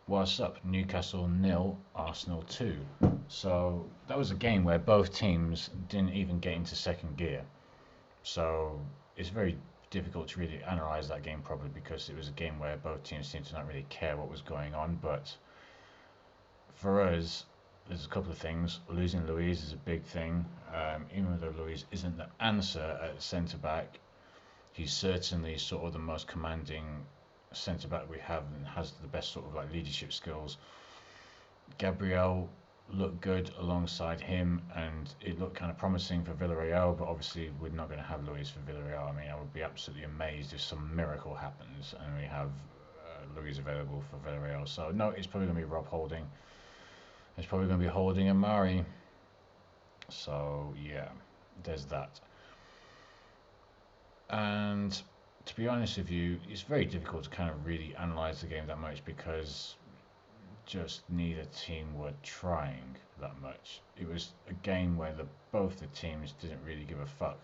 What's up? Newcastle nil, Arsenal 2. So that was a game where both teams didn't even get into second gear. So it's very difficult to really analyse that game properly because it was a game where both teams seemed to not really care what was going on. But for us, there's a couple of things. Losing Louise is a big thing. Even though Louise isn't the answer at centre back, he's certainly sort of the most commanding centre back we have and has the best sort of like leadership skills. Gabriel looked good alongside him, and it looked kind of promising for Villarreal. But obviously, we're not going to have Luis for Villarreal. I mean, I would be absolutely amazed if some miracle happens and we have Luis available for Villarreal. So no, it's probably going to be Rob Holding. It's probably going to be Holding and Mari. So yeah, there's that. And to be honest with you, it's very difficult to kind of really analyze the game that much because just neither team were trying that much. It was a game where both the teams didn't really give a fuck,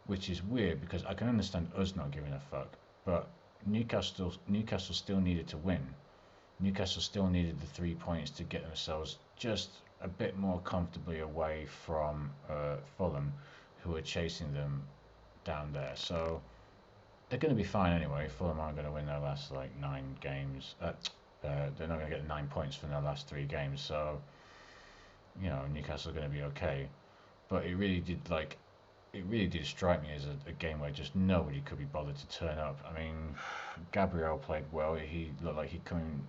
which is weird because I can understand us not giving a fuck, but Newcastle still needed to win. Newcastle still needed the 3 points to get themselves just a bit more comfortably away from Fulham, who are chasing them down there. So they're going to be fine anyway. Fulham aren't going to win their last like 9 games. They're not going to get 9 points from their last 3 games. So Newcastle are going to be okay. But it really did strike me as a game where just nobody could be bothered to turn up. I mean, Gabriel played well. He looked like he coming.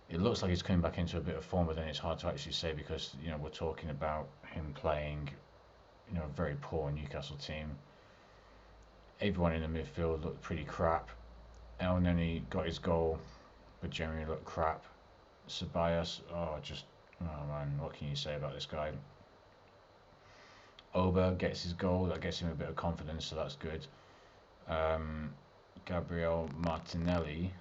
It looks like he's coming back into a bit of form, but then it's hard to actually say because we're talking about him playing a very poor Newcastle team. Everyone in the midfield looked pretty crap. El Neni got his goal, but generally looked crap. Ceballos, oh man, what can you say about this guy? Auba gets his goal, that gets him a bit of confidence, so that's good. Gabriel Martinelli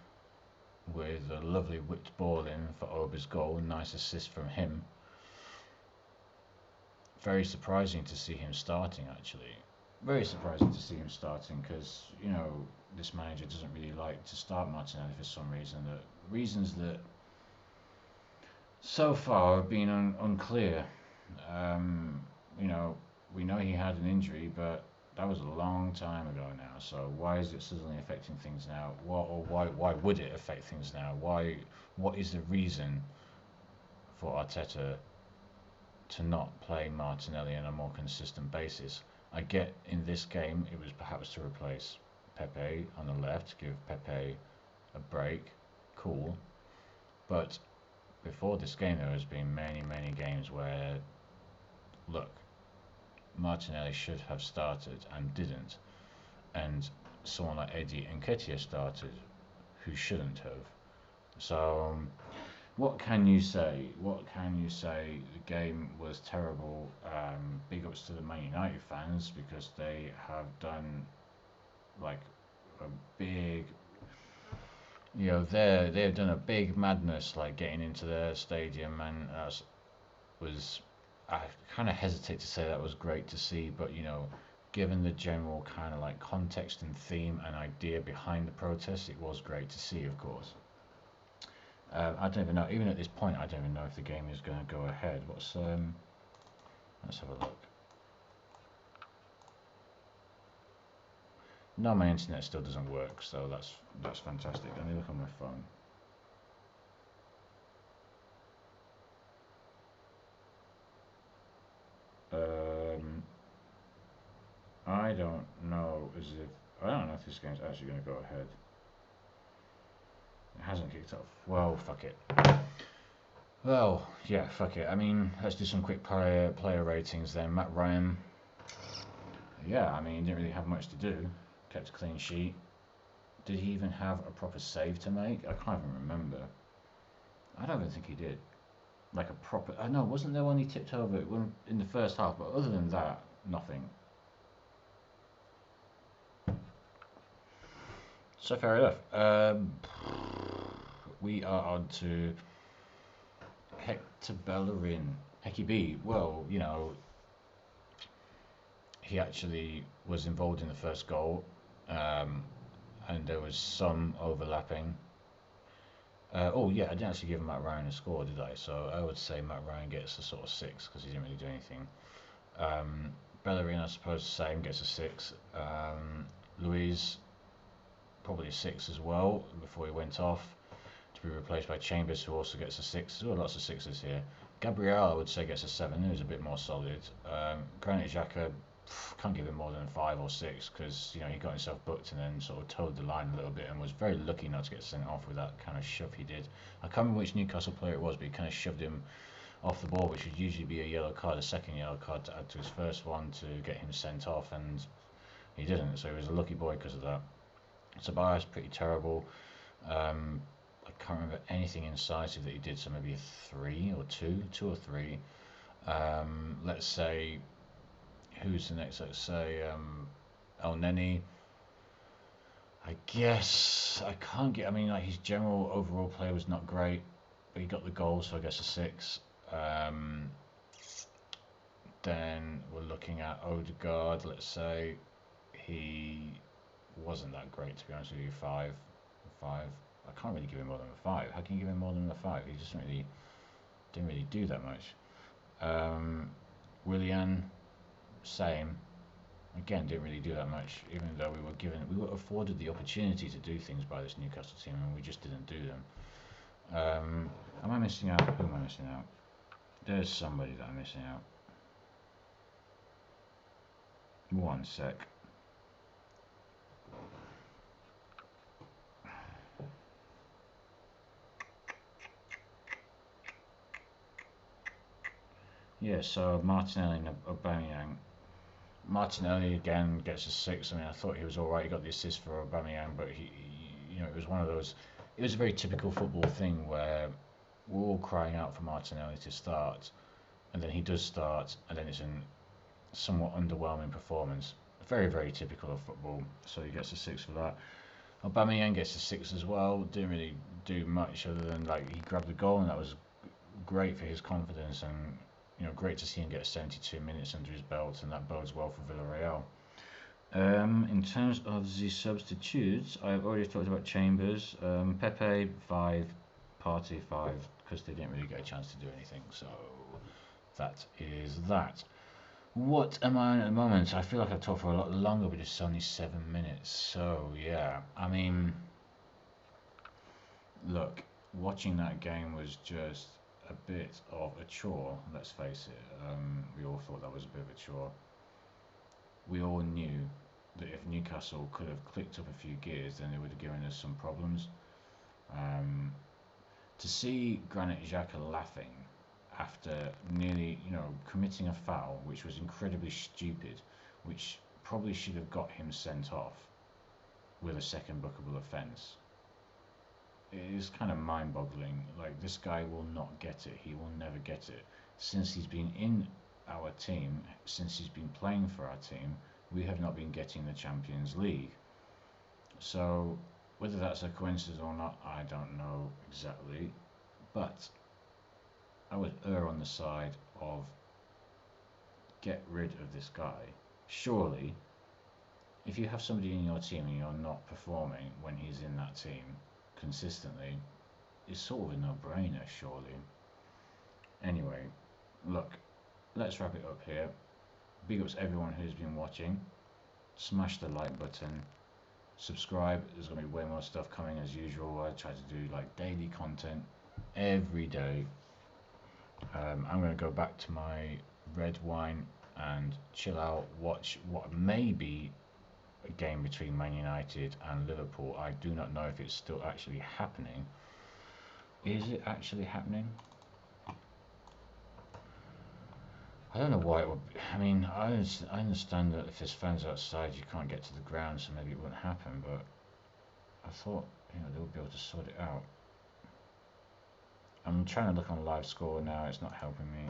with a lovely whipped ball in for Auba's goal, nice assist from him. Very surprising to see him starting, actually. Very surprising to see him starting because, this manager doesn't really like to start Martinelli for some reason. Reasons that so far have been unclear. You know, we know he had an injury, but that was a long time ago now. So why is it suddenly affecting things now? Why would it affect things now? What is the reason for Arteta to not play Martinelli on a more consistent basis? I get in this game it was perhaps to replace Pepe on the left, give Pepe a break, cool. But before this game there has been many games where, look, Martinelli should have started and didn't, and someone like Eddie Nketiah started who shouldn't have. So what can you say? What can you say? The game was terrible. Big ups to the Man United fans because they have done like a big, they've done a big madness like getting into their stadium, and that was, I kind of hesitate to say that was great to see, but given the general kind of like context and theme and idea behind the protest, it was great to see, of course. I don't even know. Even at this point, I don't even know if the game is going to go ahead. Let's have a look. No, my internet still doesn't work, so that's fantastic. Let me look on my phone. I don't know I don't know if this game's actually going to go ahead. It hasn't kicked off. Well, fuck it. Well, yeah, fuck it. I mean, let's do some quick player ratings then. Matt Ryan. Yeah, I mean, he didn't really have much to do. Kept a clean sheet. Did he even have a proper save to make? I can't even remember. I don't even think he did. Like a proper. No, wasn't there one he tipped over in the first half? But other than that, nothing. So fair enough. We are on to Hector Bellerin. Hecky B. Well, he actually was involved in the first goal, and there was some overlapping. Oh yeah, I didn't actually give Matt Ryan a score, did I? So I would say Matt Ryan gets a sort of 6 because he didn't really do anything. Um, Bellerin, I suppose, the same, gets a 6. Louise, probably a 6 as well before he went off to be replaced by Chambers, who also gets a 6. There were lots of 6s here. Gabriel, I would say, gets a 7. He was a bit more solid. Granit Xhaka, can't give him more than 5 or 6 because he got himself booked and then sort of towed the line a little bit and was very lucky not to get sent off with that kind of shove he did. I can't remember which Newcastle player it was, but he kind of shoved him off the ball, which would usually be a yellow card, a second yellow card to add to his first one to get him sent off, and he didn't. So he was a lucky boy because of that. Tobias, pretty terrible. I can't remember anything incisive that he did, so maybe a 3 or 2 or 3. Let's say, who's the next? Let's say El Neni. I guess I can't get. I mean, like his general overall play was not great, but he got the goal, so I guess a 6. Um, then we're looking at Odegaard. Let's say he wasn't that great, to be honest with you. 5, 5. I can't really give him more than a 5. How can you give him more than a 5? He just really didn't really do that much. Willian, same. Again, didn't really do that much, even though we were afforded the opportunity to do things by this Newcastle team, and we just didn't do them. Am I missing out? Who am I missing out? There's somebody that I'm missing out. One sec. Yeah, so Martinelli and Aubameyang. Martinelli again gets a 6. I mean, I thought he was all right. He got the assist for Aubameyang, but it was one of those. It was a very typical football thing where we're all crying out for Martinelli to start, and then he does start, and then it's a somewhat underwhelming performance. Very, very typical of football. So he gets a 6 for that. Aubameyang gets a 6 as well. Didn't really do much other than he grabbed the goal, and that was great for his confidence, and great to see him get 72 minutes under his belt, and that bodes well for Villarreal. In terms of the substitutes, I've already talked about Chambers. Pepe 5, Partey 5, because they didn't really get a chance to do anything. So that is that. What am I on at the moment? I feel like I've talked for a lot longer, but it's only 7 minutes. So yeah, I mean, look, watching that game was just a bit of a chore, let's face it. We all thought that was a bit of a chore. We all knew that if Newcastle could have clicked up a few gears, then they would have given us some problems. To see Granit Xhaka laughing after nearly, committing a foul, which was incredibly stupid, which probably should have got him sent off with a second bookable offence. It is kind of mind-boggling. Like, this guy will not get it. He will never get it. Since he's been in our team, since he's been playing for our team, we have not been getting the Champions League. So, whether that's a coincidence or not, I don't know exactly. But I would err on the side of get rid of this guy. Surely, if you have somebody in your team and you're not performing when he's in that team consistently, it's sort of a no-brainer, surely. Anyway, look, let's wrap it up here. Big ups everyone who's been watching. Smash the like button. Subscribe. There's going to be way more stuff coming as usual. I try to do daily content every day. I'm going to go back to my red wine and chill out, watch what may be a game between Man United and Liverpool. I do not know if it's still actually happening. Is it actually happening? I don't know why it would be. I mean, I understand that if there's fans outside, you can't get to the ground, so maybe it wouldn't happen, but I thought, they would be able to sort it out. I'm trying to look on live score now, it's not helping me.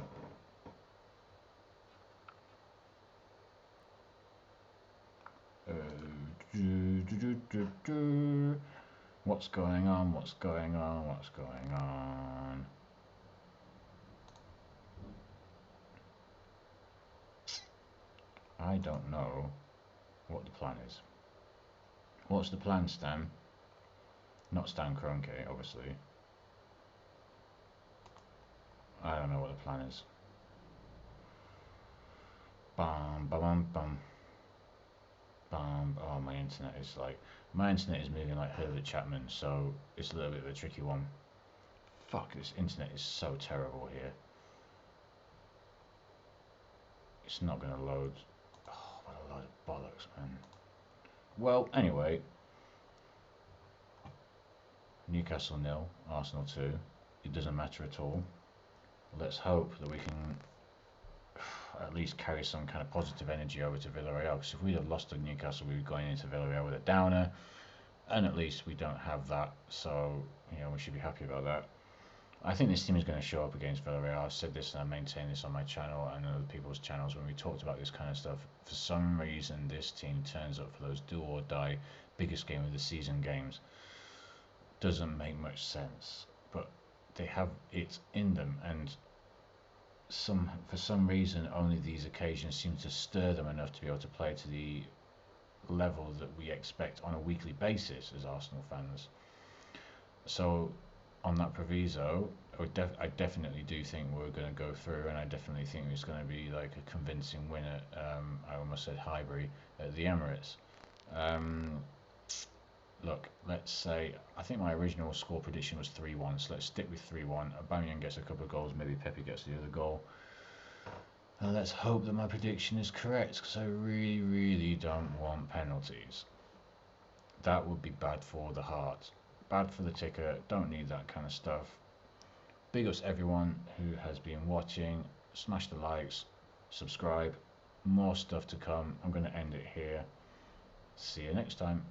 What's going on? What's going on? What's going on? I don't know what the plan is. What's the plan, Stan? Not Stan Kroenke, obviously. I don't know what the plan is. Bam, bam, bam, bam, bam. Oh, my internet is moving like Herbert Chapman, so it's a little bit of a tricky one. Fuck, this internet is so terrible here. It's not going to load. Oh, what a load of bollocks, man. Well, anyway, Newcastle 0, Arsenal 2. It doesn't matter at all. Let's hope that we can at least carry some kind of positive energy over to Villarreal, because if we'd have lost to Newcastle, we'd be going into Villarreal with a downer, and at least we don't have that, so we should be happy about that. I think this team is going to show up against Villarreal. I've said this and I maintain this on my channel and other people's channels when we talked about this kind of stuff. For some reason, this team turns up for those do or die biggest game of the season games. Doesn't make much sense, but they have it in them, and for some reason only these occasions seem to stir them enough to be able to play to the level that we expect on a weekly basis as Arsenal fans. So on that proviso, I definitely do think we're going to go through, and I definitely think it's going to be like a convincing win at, I almost said Highbury, at the Emirates. Look, let's say, I think my original score prediction was 3-1, so let's stick with 3-1. Aubameyang gets a couple of goals, maybe Pepe gets the other goal. And let's hope that my prediction is correct, because I really, really don't want penalties. That would be bad for the heart. Bad for the ticker, don't need that kind of stuff. Big ups everyone who has been watching. Smash the likes, subscribe. More stuff to come. I'm going to end it here. See you next time.